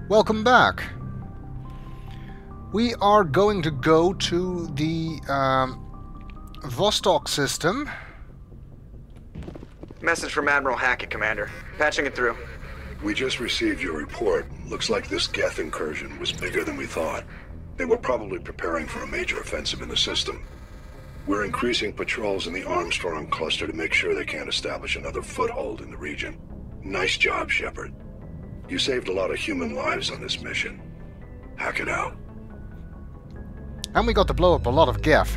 Welcome back. We are going to go to the Vostok system. Message from Admiral Hackett, Commander. Patching it through. We just received your report. Looks like this Geth incursion was bigger than we thought. They were probably preparing for a major offensive in the system. We're increasing patrols in the Armstrong cluster to make sure they can't establish another foothold in the region. Nice job, Shepard. You saved a lot of human lives on this mission. Hack it out. And we got to blow up a lot of Geth.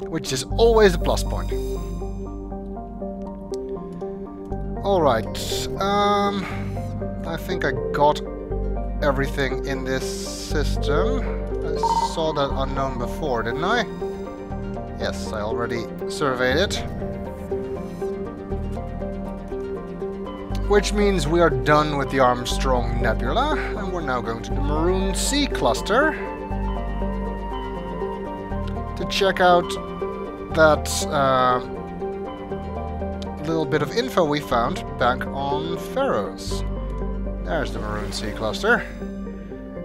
Which is always a plus point. Alright. I think I got everything in this system. I saw that unknown before, didn't I? Yes, I already surveyed it. Which means we are done with the Armstrong Nebula, and we're now going to the Maroon Sea Cluster to check out that little bit of info we found back on Feros. There's the Maroon Sea Cluster.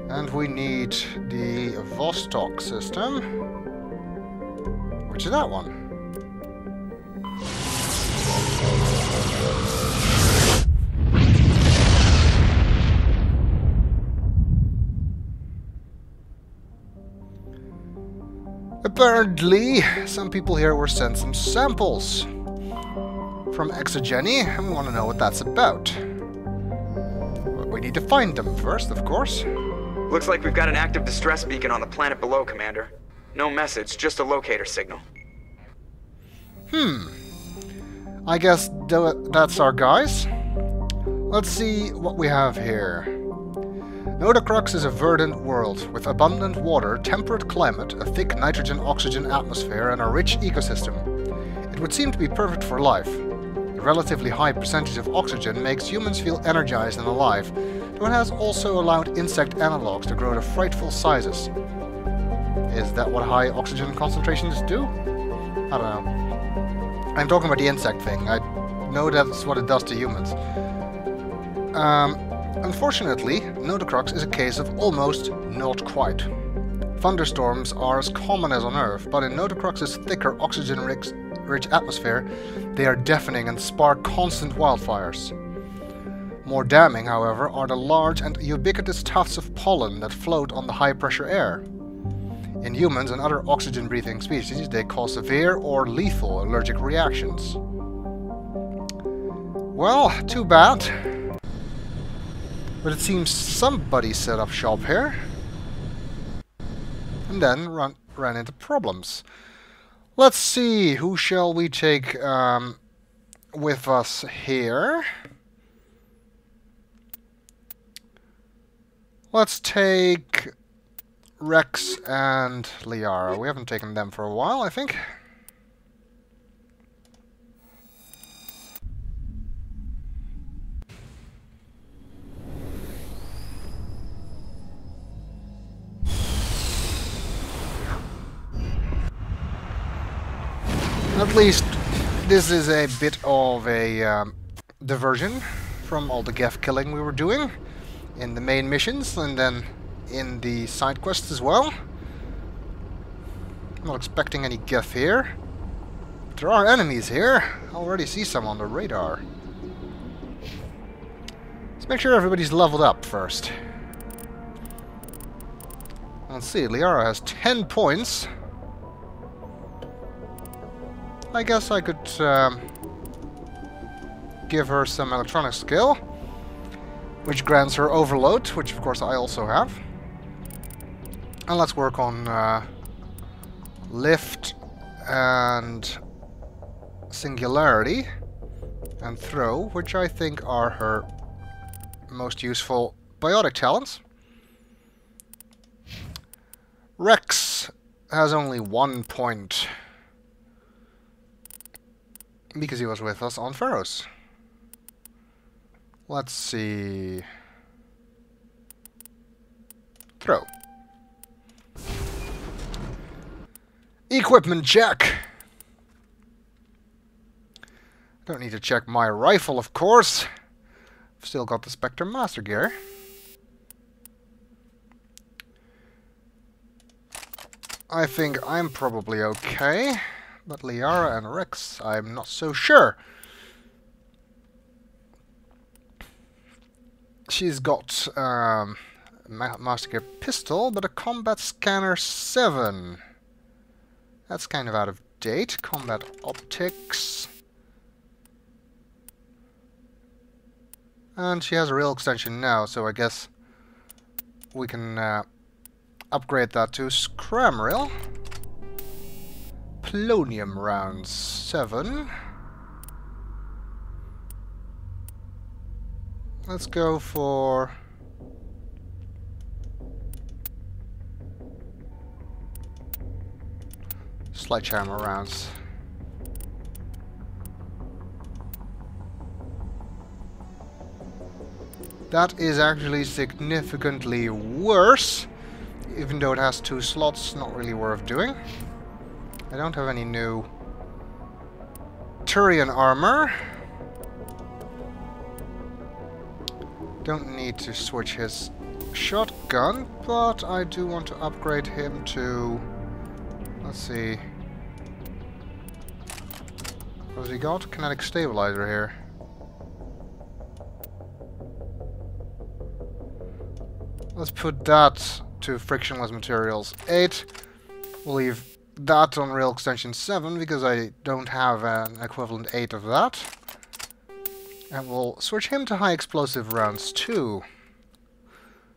And we need the Vostok system, which is that one. Apparently, some people here were sent some samples from ExoGeni, and we want to know what that's about. But we need to find them first, of course. Looks like we've got an active distress beacon on the planet below, Commander. No message, just a locator signal. I guess that's our guys. Let's see what we have here. Nodacrux is a verdant world with abundant water, temperate climate, a thick nitrogen-oxygen atmosphere, and a rich ecosystem. It would seem to be perfect for life. The relatively high percentage of oxygen makes humans feel energized and alive, though it has also allowed insect analogues to grow to frightful sizes. Is that what high oxygen concentrations do? I don't know. I'm talking about the insect thing. I know that's what it does to humans. Unfortunately, Nodacrux is a case of almost not quite. Thunderstorms are as common as on Earth, but in Nodacrux's thicker oxygen-rich atmosphere, they are deafening and spark constant wildfires. More damning, however, are the large and ubiquitous tufts of pollen that float on the high-pressure air. In humans and other oxygen-breathing species, they cause severe or lethal allergic reactions. Well, too bad. But it seems somebody set up shop here. And then ran into problems. Let's see, who shall we take with us here? Let's take Rex and Liara. We haven't taken them for a while, I think. At least this is a bit of a diversion from all the Geth killing we were doing in the main missions and then in the side quests as well. I'm not expecting any Geth here. But there are enemies here. I already see some on the radar. Let's make sure everybody's leveled up first. Let's see, Liara has 10 points. I guess I could give her some electronic skill, which grants her overload, which of course I also have. And let's work on lift and singularity and throw, which I think are her most useful biotic talents. Rex has only 1 point, because he was with us on Feros. Let's see. Throw. Equipment check. Don't need to check my rifle, of course. still got the Spectre Master Gear. I think I'm probably okay, but Liara and Rex, I'm not so sure. She's got Master Gear pistol, but a Combat Scanner 7. That's kind of out of date. Combat Optics. And she has a real extension now, so I guess we can upgrade that to Scramrail. Polonium rounds 7. Let's go for sledgehammer rounds. That is actually significantly worse, even though it has 2 slots, not really worth doing. I don't have any new Thorian armor. Don't need to switch his shotgun, but I do want to upgrade him to... Let's see... What has he got? Kinetic stabilizer here. Let's put that to frictionless materials 8. We'll leave that on rail extension 7 because I don't have an equivalent 8 of that. And we'll switch him to high explosive rounds 2.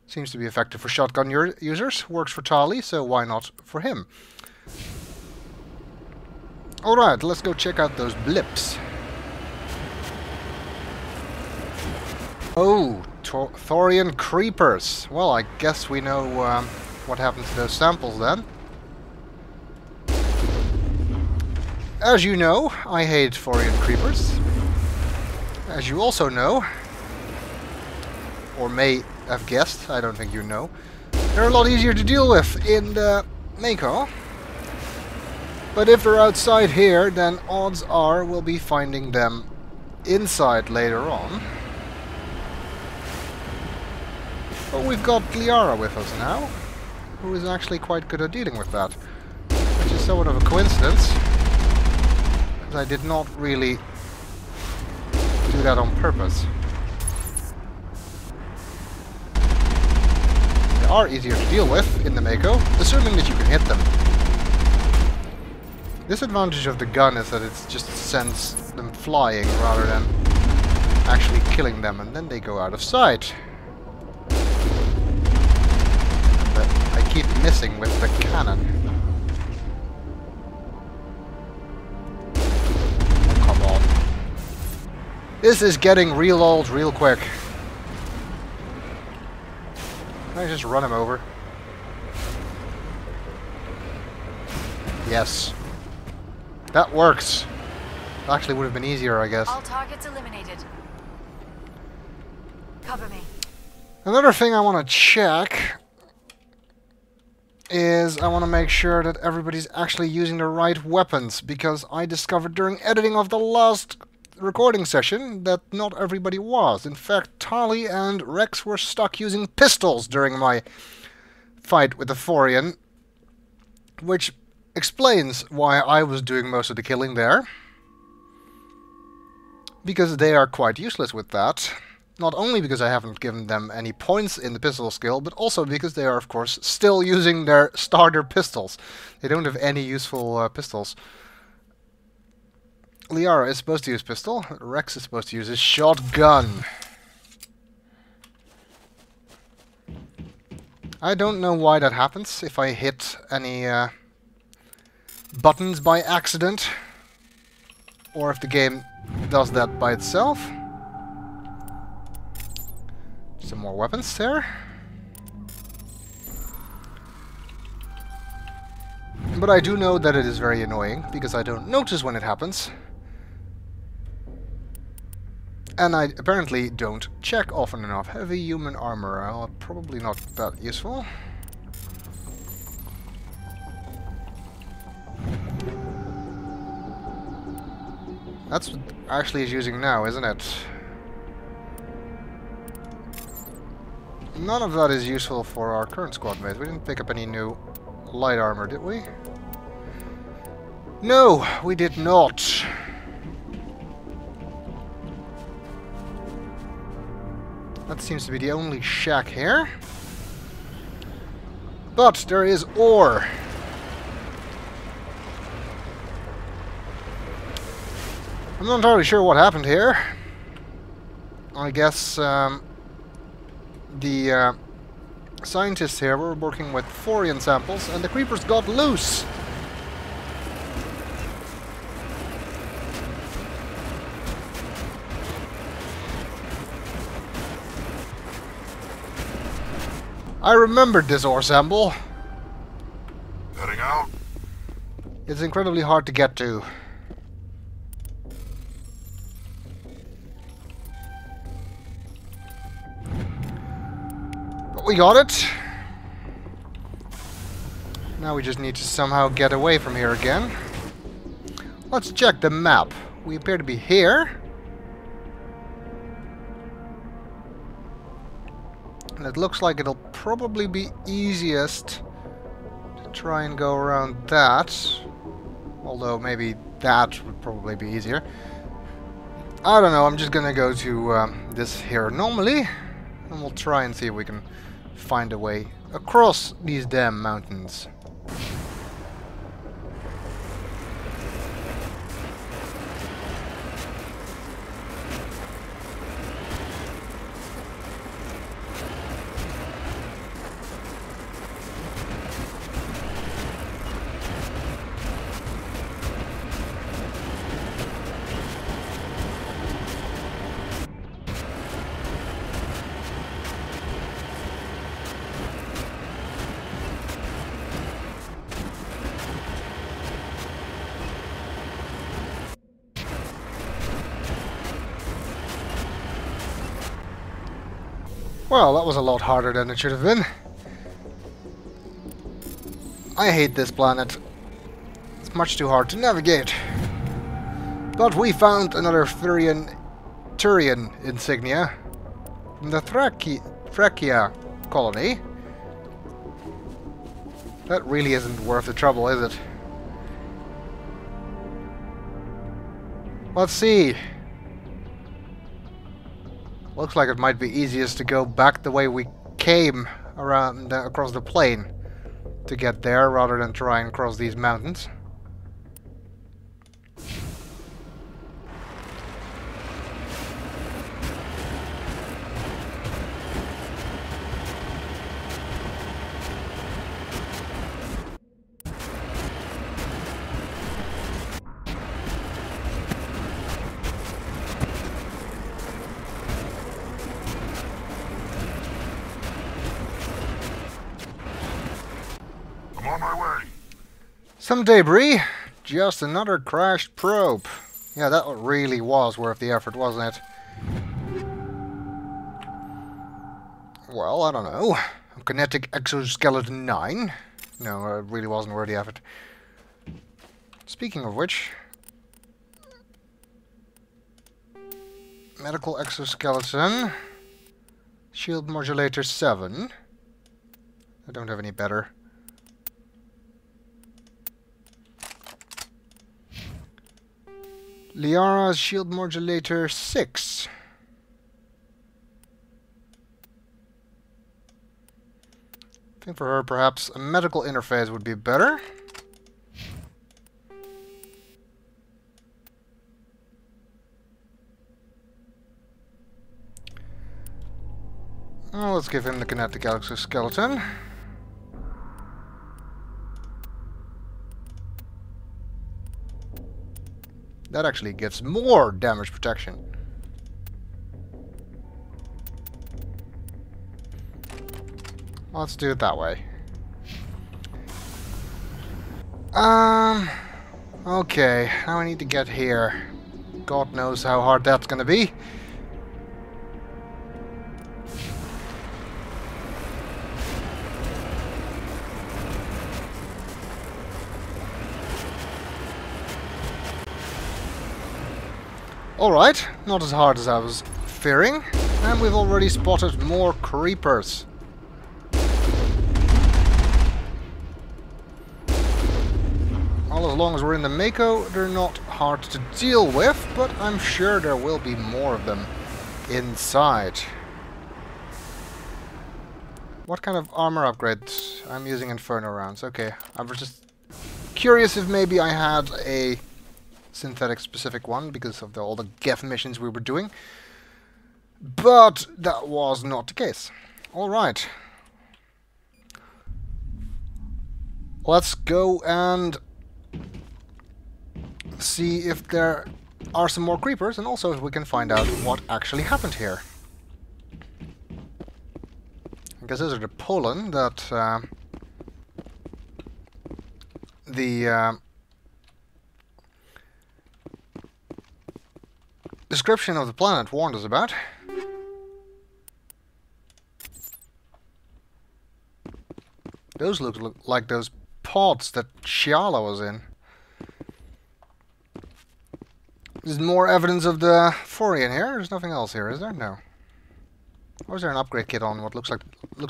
Seems to be effective for shotgun users. Works for Tali, so why not for him? Alright, let's go check out those blips. Oh, Thorian Creepers. Well, I guess we know what happened to those samples then. As you know, I hate Thorian Creepers. As you also know, or may have guessed, I don't think you know, they're a lot easier to deal with in the Mako. But if they're outside here, then odds are we'll be finding them inside later on. But we've got Liara with us now, who is actually quite good at dealing with that. Which is somewhat of a coincidence, because I did not really do that on purpose. They are easier to deal with in the Mako, assuming that you can hit them. Disadvantage of the gun is that it just sends them flying rather than actually killing them, and then they go out of sight. But I keep missing with the cannon. Oh, come on. This is getting real old real quick. Can I just run him over? Yes. That works. Actually would have been easier, I guess. All targets eliminated. Cover me. Another thing I want to check is I want to make sure that everybody's actually using the right weapons, because I discovered during editing of the last recording session that not everybody was. In fact, Tali and Rex were stuck using pistols during my fight with the Thorian, which explains why I was doing most of the killing there. Because they are quite useless with that. Not only because I haven't given them any points in the pistol skill, but also because they are, of course, still using their starter pistols. They don't have any useful pistols. Liara is supposed to use pistol. Rex is supposed to use his shotgun. I don't know why that happens, if I hit any buttons by accident, or if the game does that by itself. Some more weapons there. But I do know that it is very annoying, because I don't notice when it happens. And I apparently don't check often enough. Heavy human armor, probably not that useful. That's what Ashley is using now, isn't it? None of that is useful for our current squad mates. We didn't pick up any new light armor, did we? No, we did not. That seems to be the only shack here. But there is ore. I'm not entirely sure what happened here. I guess the scientists here were working with Thorian samples and the creepers got loose. I remembered this ore sample. Heading out? It's incredibly hard to get to. But we got it. Now we just need to somehow get away from here again. Let's check the map. We appear to be here. And it looks like it'll probably be easiest to try and go around that. Although maybe that would probably be easier. I don't know, I'm just gonna go to this here normally. And we'll try and see if we can find a way across these damn mountains. Well, that was a lot harder than it should have been. I hate this planet. It's much too hard to navigate. But we found another Thorian insignia from the Thracia colony. That really isn't worth the trouble, is it? Let's see. Looks like it might be easiest to go back the way we came around across the plain to get there rather than try and cross these mountains. On my way. Some debris. Just another crashed probe. Yeah, that really was worth the effort, wasn't it? Well, I don't know. Kinetic exoskeleton 9. No, it really wasn't worth the effort. Speaking of which... medical exoskeleton. Shield modulator 7. I don't have any better. Liara's shield modulator 6. I think for her perhaps a medical interface would be better. Well, let's give him the kinetic exoskeleton. That actually gives more damage protection. Let's do it that way. Okay, now I need to get here. God knows how hard that's gonna be. Alright, not as hard as I was fearing. And we've already spotted more creepers. Well, as long as we're in the Mako, they're not hard to deal with, but I'm sure there will be more of them inside. What kind of armor upgrades? I'm using Inferno rounds. Okay, I was just curious if maybe I had a synthetic specific one because of all the Geth missions we were doing. But that was not the case. Alright. Let's go and see if there are some more creepers, and also if we can find out what actually happened here. I guess those are the pollen that the description of the planet warned us about. Those look like those pods that Shyala was in. There's more evidence of the Thorian here. There's nothing else here, is there? No. Or is there an upgrade kit on what looks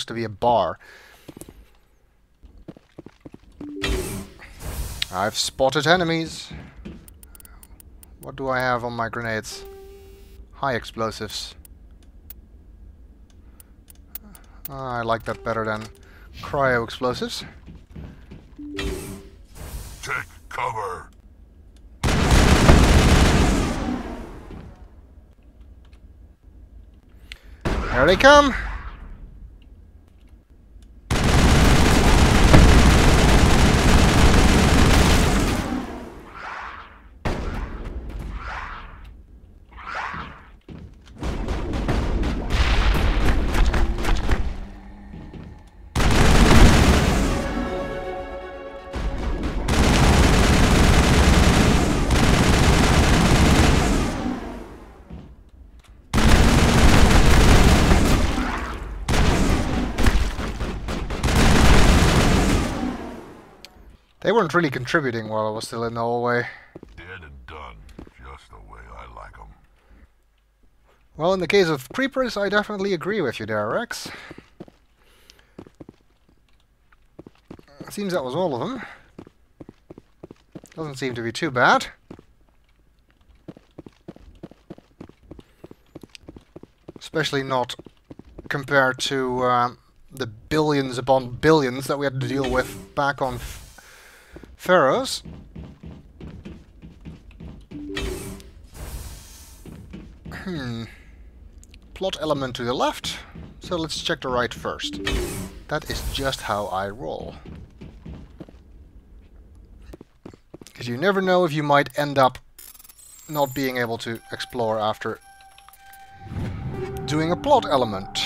to be a bar? I've spotted enemies. What do I have on my grenades? High explosives. I like that better than cryo explosives. Take cover. Here they come! They weren't really contributing while I was still in the hallway. Dead and done, just the way I like 'em. Well, in the case of creepers, I definitely agree with you there, Rex. Seems that was all of them. Doesn't seem to be too bad. Especially not compared to the billions upon billions that we had to deal with back on Feros. Plot element to the left, so let's check the right first. That is just how I roll. Because you never know if you might end up not being able to explore after doing a plot element.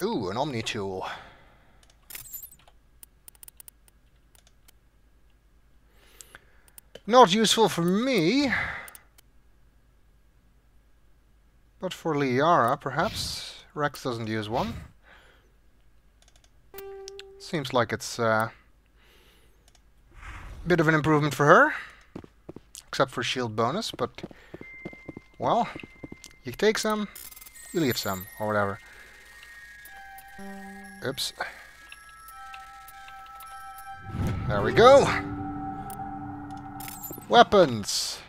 Ooh, an Omni tool. Not useful for me, but for Liara, perhaps. Rex doesn't use one. Seems like it's a bit of an improvement for her, except for shield bonus, but, well, you take some, you leave some, or whatever. Oops. There we go! Weapons!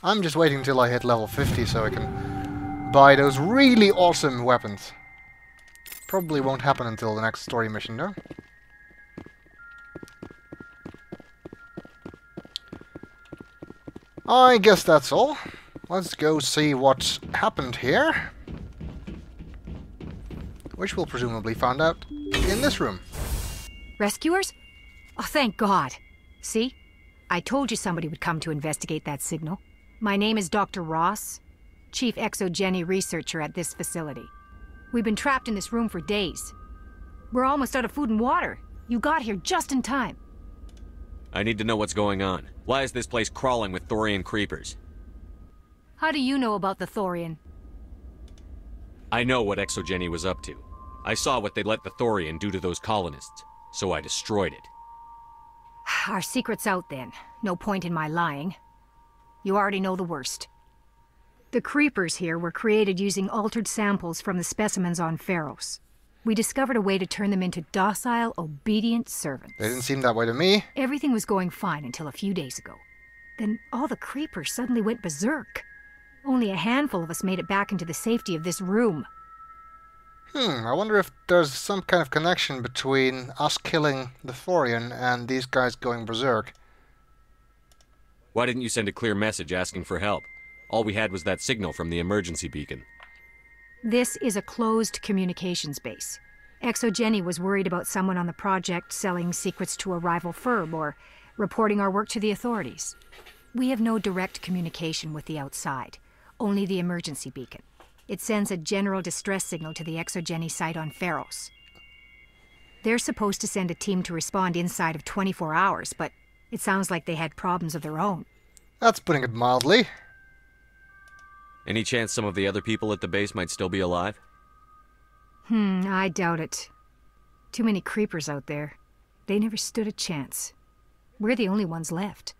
I'm just waiting until I hit level 50 so I can buy those really awesome weapons. Probably won't happen until the next story mission though. I guess that's all. Let's go see what happened here. Which we'll presumably find out in this room. Rescuers? Oh, thank God. See? I told you somebody would come to investigate that signal. My name is Dr. Ross, Chief ExoGeni researcher at this facility. We've been trapped in this room for days. We're almost out of food and water. You got here just in time. I need to know what's going on. Why is this place crawling with Thorian Creepers? How do you know about the Thorian? I know what ExoGeni was up to. I saw what they let the Thorian do to those colonists, so I destroyed it. Our secret's out then. No point in my lying. You already know the worst. The Creepers here were created using altered samples from the specimens on Feros. We discovered a way to turn them into docile, obedient servants. They didn't seem that way to me. Everything was going fine until a few days ago. Then all the Creepers suddenly went berserk. Only a handful of us made it back into the safety of this room. I wonder if there's some kind of connection between us killing the Thorian and these guys going berserk. Why didn't you send a clear message asking for help? All we had was that signal from the emergency beacon. This is a closed communications base. ExoGeni was worried about someone on the project selling secrets to a rival firm or reporting our work to the authorities. We have no direct communication with the outside, only the emergency beacon. It sends a general distress signal to the ExoGeni site on Feros. They're supposed to send a team to respond inside of 24 hours, but it sounds like they had problems of their own. That's putting it mildly. Any chance some of the other people at the base might still be alive? I doubt it. Too many creepers out there. They never stood a chance. We're the only ones left.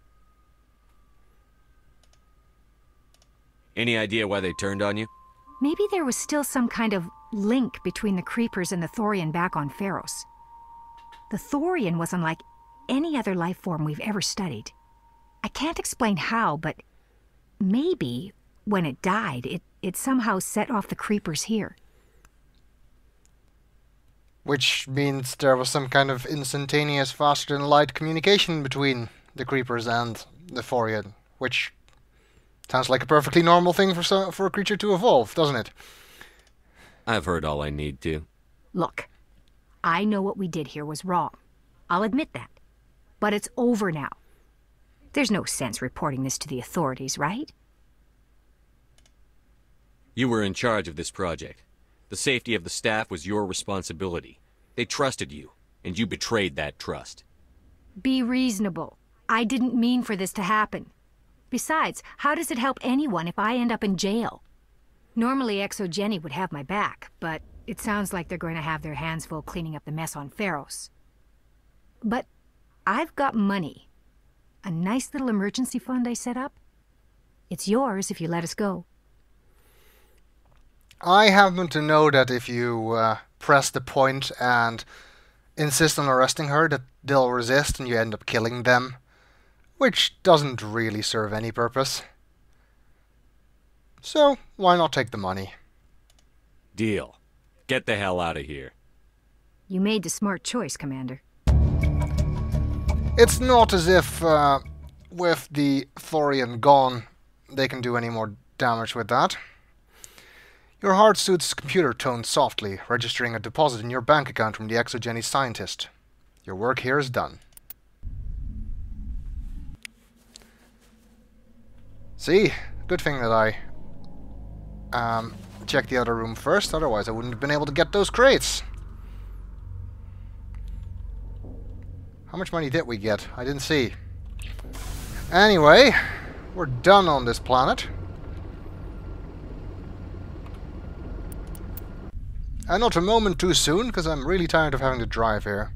Any idea why they turned on you? Maybe there was still some kind of link between the Creepers and the Thorian back on Feros. The Thorian was unlike any other life form we've ever studied. I can't explain how, but maybe when it died, it somehow set off the Creepers here. Which means there was some kind of instantaneous, faster-than-light communication between the Creepers and the Thorian, which sounds like a perfectly normal thing for a creature to evolve, doesn't it? I've heard all I need to. Look, I know what we did here was wrong. I'll admit that. But it's over now. There's no sense reporting this to the authorities, right? You were in charge of this project. The safety of the staff was your responsibility. They trusted you, and you betrayed that trust. Be reasonable. I didn't mean for this to happen. Besides, how does it help anyone if I end up in jail? Normally ExoGeni would have my back, but it sounds like they're going to have their hands full cleaning up the mess on Feros. But I've got money. A nice little emergency fund I set up. It's yours if you let us go. I happen to know that if you press the point and insist on arresting her, that they'll resist and you end up killing them, which doesn't really serve any purpose. So, why not take the money? Deal. Get the hell out of here. You made the smart choice, Commander. It's not as if, with the Thorian gone, they can do any more damage with that. Your heart suit's computer toned softly, registering a deposit in your bank account from the ExoGeni scientist. Your work here is done. See? Good thing that I checked the other room first, otherwise I wouldn't have been able to get those crates. How much money did we get? I didn't see. Anyway, we're done on this planet. And not a moment too soon, because I'm really tired of having to drive here.